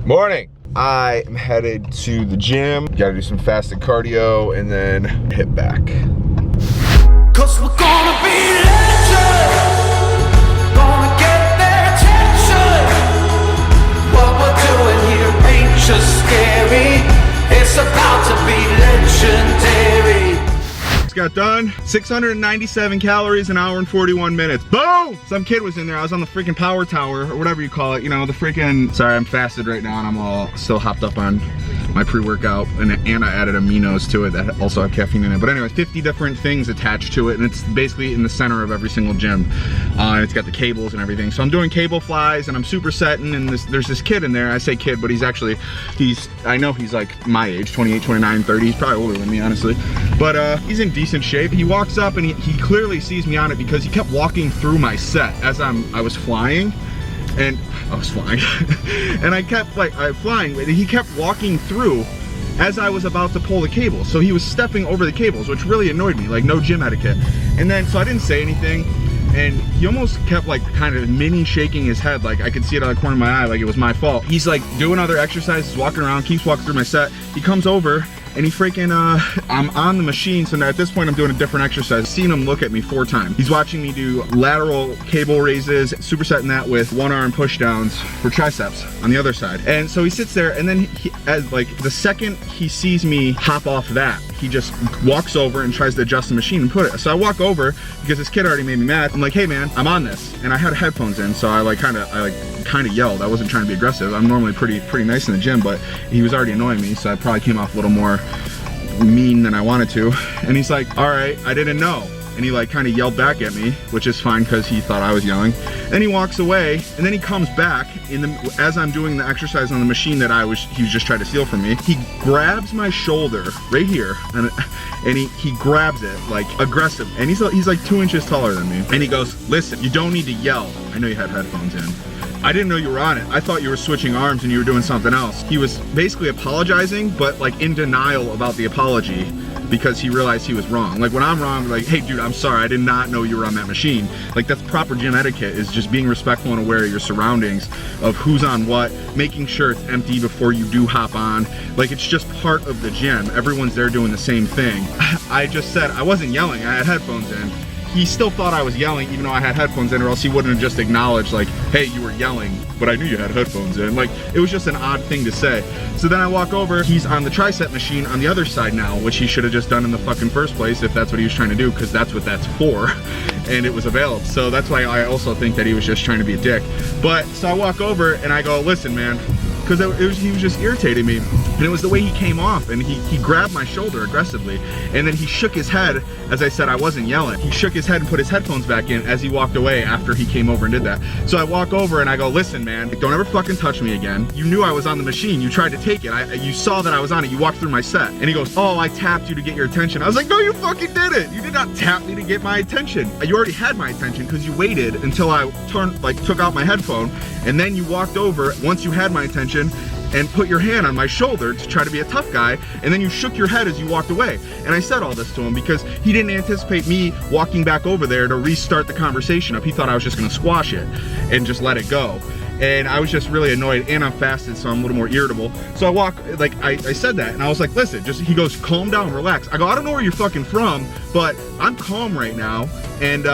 Morning. I am headed to the gym. Gotta do some fasted cardio and then hit back. Cause we're gonna be legends, gonna get their attention. What we're doing here ain't just scary, it's about to be legendary. Got done. 697 calories, an hour and 41 minutes. Boom! Some kid was in there. I was on the freaking power tower or whatever you call it. You know, the freaking, sorry, I'm fasted right now and I'm all still hopped up on my pre-workout, and I added aminos to it that also have caffeine in it. But anyway, 50 different things attached to it, and it's basically in the center of every single gym. It's got the cables and everything. So I'm doing cable flies and I'm supersetting, and there's this kid in there. I say kid, but he's actually, I know he's like my age, 28, 29, 30. He's probably older than me, honestly. But he's in decent shape. He walks up and he clearly sees me on it because he kept walking through my set as I was flying. And I was flying and I kept flying, and he kept walking through as I was about to pull the cable. So he was stepping over the cables, which really annoyed me, like no gym etiquette. And then, so I didn't say anything, and he almost kept like kind of mini shaking his head, like I could see it out of the corner of my eye, like it was my fault. He's like doing other exercises, walking around, keeps walking through my set. He comes over and he freaking, I'm on the machine, so now at this point I'm doing a different exercise. I've seen him look at me 4 times. He's watching me do lateral cable raises, supersetting that with 1-arm push downs for triceps on the other side. And so he sits there, and then as like the second he sees me hop off that, he just walks over and tries to adjust the machine and put it. So I walk over because this kid already made me mad. I'm like, hey man, I'm on this. And I had headphones in, so I kind of yelled. I wasn't trying to be aggressive. I'm normally pretty nice in the gym, but he was already annoying me, so I probably came off a little more mean than I wanted to. And he's like, all right, I didn't know. And he like kind of yelled back at me, which is fine because he thought I was yelling. Then he walks away, and then he comes back as I'm doing the exercise on the machine that he was just trying to steal from me. He grabs my shoulder right here, and he grabs it like aggressive. And he's like 2 inches taller than me. And he goes, listen, you don't need to yell. I know you had headphones in. I didn't know you were on it. I thought you were switching arms and you were doing something else. He was basically apologizing, but like in denial about the apology because he realized he was wrong. Like when I'm wrong, like, hey dude, I'm sorry, I did not know you were on that machine. Like that's proper gym etiquette, is just being respectful and aware of your surroundings, of who's on what, making sure it's empty before you do hop on. Like it's just part of the gym. Everyone's there doing the same thing. I just said I wasn't yelling, I had headphones in. He still thought I was yelling even though I had headphones in, or else he wouldn't have just acknowledged like, hey, you were yelling, but I knew you had headphones in. Like, it was just an odd thing to say. So then I walk over, he's on the tricep machine on the other side now, which he should have just done in the fucking first place if that's what he was trying to do, because that's what that's for, and it was available. So that's why I also think that he was just trying to be a dick. But, so I walk over and I go, listen man, because he was just irritating me, and it was the way he came off, and he grabbed my shoulder aggressively, and then he shook his head as I said I wasn't yelling. He shook his head and put his headphones back in as he walked away after he came over and did that. So I walk over and I go, listen man, don't ever fucking touch me again. You knew I was on the machine, you tried to take it, you saw that I was on it, you walked through my set. And he goes, oh, I tapped you to get your attention. I was like, no you fucking didn't. You did not tap me to get my attention. You already had my attention because you waited until I took out my headphone, and then you walked over once you had my attention and put your hand on my shoulder to try to be a tough guy, and then you shook your head as you walked away. And I said all this to him because he didn't anticipate me walking back over there to restart the conversation up. He thought I was just gonna squash it and just let it go. And I was just really annoyed, and I'm fasted, so I'm a little more irritable. So I walk, like, I said that, and I was like, listen, he goes, calm down, relax. I go, I don't know where you're fucking from, but I'm calm right now. And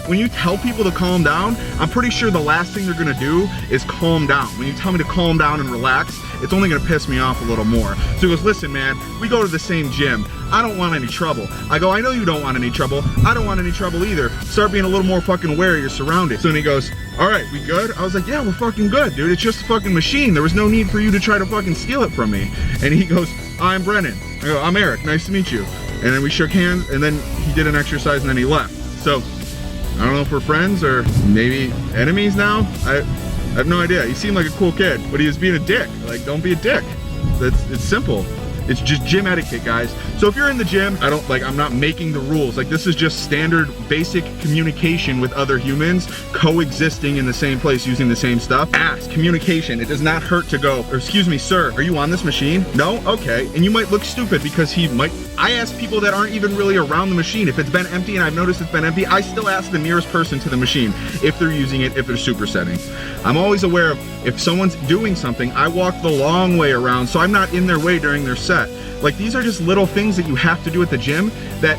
when you tell people to calm down, I'm pretty sure the last thing they're gonna do is calm down. When you tell me to calm down and relax, it's only gonna piss me off a little more. So he goes, listen man, we go to the same gym. I don't want any trouble. I go, I know you don't want any trouble. I don't want any trouble either. Start being a little more fucking aware of your surroundings. So then he goes, all right, we good? I was like, yeah, we're fucking good, dude. It's just a fucking machine. There was no need for you to try to fucking steal it from me. And he goes, I'm Brennan. I go, I'm Eric, nice to meet you. And then we shook hands, and then he did an exercise, and then he left. So I don't know if we're friends or maybe enemies now. I have no idea. He seemed like a cool kid, but he was being a dick. Like, don't be a dick. It's simple. It's just gym etiquette, guys. So if you're in the gym, I'm not making the rules. Like, this is just standard basic communication with other humans, coexisting in the same place using the same stuff. Ask, communication. It does not hurt to go, or excuse me, sir, are you on this machine? No? Okay. And you might look stupid because I ask people that aren't even really around the machine. If it's been empty and I've noticed it's been empty, I still ask the nearest person to the machine if they're using it, if they're supersetting. I'm always aware of if someone's doing something, I walk the long way around so I'm not in their way during their set. Like, these are just little things that you have to do at the gym that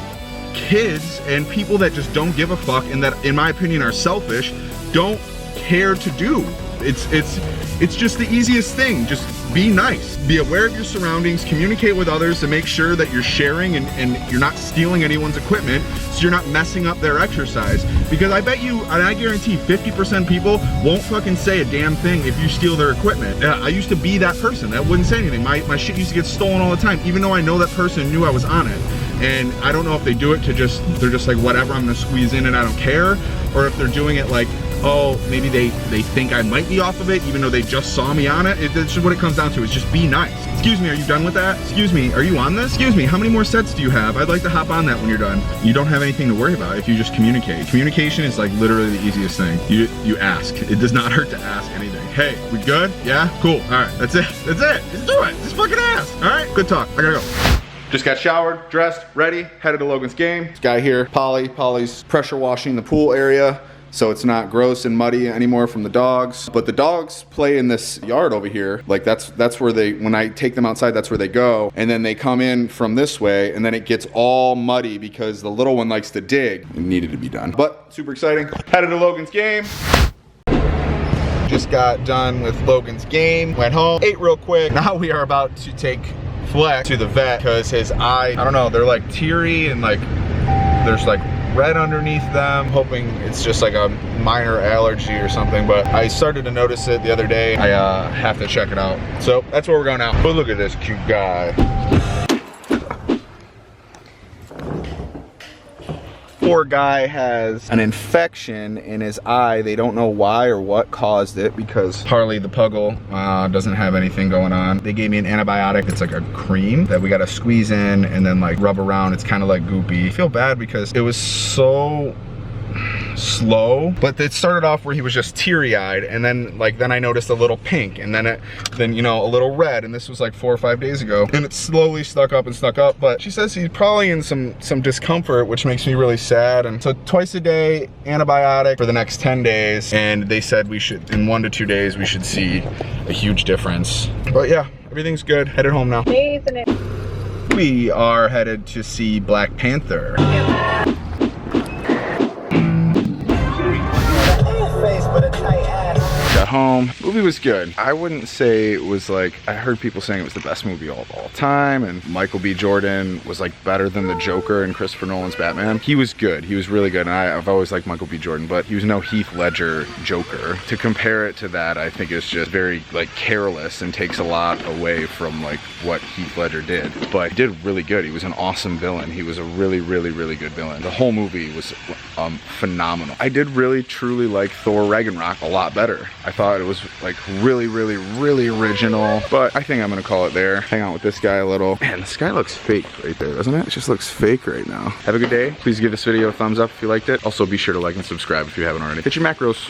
kids and people that just don't give a fuck and that, in my opinion, are selfish, don't care to do. It's just the easiest thing. Just be nice. Be aware of your surroundings, communicate with others to make sure that you're sharing and you're not stealing anyone's equipment so you're not messing up their exercise. Because I bet you, and I guarantee 50% people won't fucking say a damn thing if you steal their equipment. Yeah, I used to be that person that wouldn't say anything. My shit used to get stolen all the time, even though I know that person knew I was on it. And I don't know if they do it to they're just like, whatever, I'm gonna squeeze in and I don't care, or if they're doing it like, oh, maybe they think I might be off of it even though they just saw me on it. It's just what it comes down to, is just be nice. Excuse me, are you done with that? Excuse me, are you on this? Excuse me, how many more sets do you have? I'd like to hop on that when you're done. You don't have anything to worry about if you just communicate. Communication is like literally the easiest thing. You ask. It does not hurt to ask anything. Hey, we good? Yeah? Cool. All right, that's it. That's it. Just do it. Just fucking ask. All right, good talk. I gotta go. Just got showered, dressed, ready, headed to Logan's game. This guy here, Polly's pressure washing the pool area so it's not gross and muddy anymore from the dogs. But the dogs play in this yard over here. Like that's where when I take them outside, that's where they go. And then they come in from this way and then it gets all muddy because the little one likes to dig. It needed to be done. But super exciting. Headed to Logan's game. Just got done with Logan's game, went home, ate real quick. Now we are about to take Flex to the vet because his eye, I don't know, they're like teary and like there's like red underneath them. Hoping it's just like a minor allergy or something, but I started to notice it the other day. I have to check it out. So that's where we're going now. But look at this cute guy. Poor guy has an infection in his eye. They don't know why or what caused it because Harley the Puggle doesn't have anything going on. They gave me an antibiotic. It's like a cream that we gotta squeeze in and then like rub around. It's kind of like goopy. I feel bad because it was so slow, but it started off where he was just teary-eyed and then I noticed a little pink and then you know, a little red, and this was like 4 or 5 days ago, and it slowly snuck up, but she says he's probably in some discomfort, which makes me really sad. And so twice a day antibiotic for the next 10 days, and they said we should, in 1 to 2 days, we should see a huge difference. But yeah, everything's good. Headed home now. We are headed to see Black Panther. Got home. Movie was good. I wouldn't say it was like, I heard people saying it was the best movie of all time, and Michael B. Jordan was like better than the Joker in Christopher Nolan's Batman. He was good. He was really good, and I've always liked Michael B. Jordan, but he was no Heath Ledger Joker. To compare it to that, I think it's just very like careless and takes a lot away from like what Heath Ledger did. But he did really good. He was an awesome villain. He was a really, really, really good villain. The whole movie was phenomenal. I did really, truly like Thor Ragnarok a lot better. I thought it was like really, really, really original, but I think I'm gonna call it there. Hang out with this guy a little. Man, the sky looks fake right there, doesn't it? It just looks fake right now. Have a good day. Please give this video a thumbs up if you liked it. Also, be sure to like and subscribe if you haven't already. Hit your macros.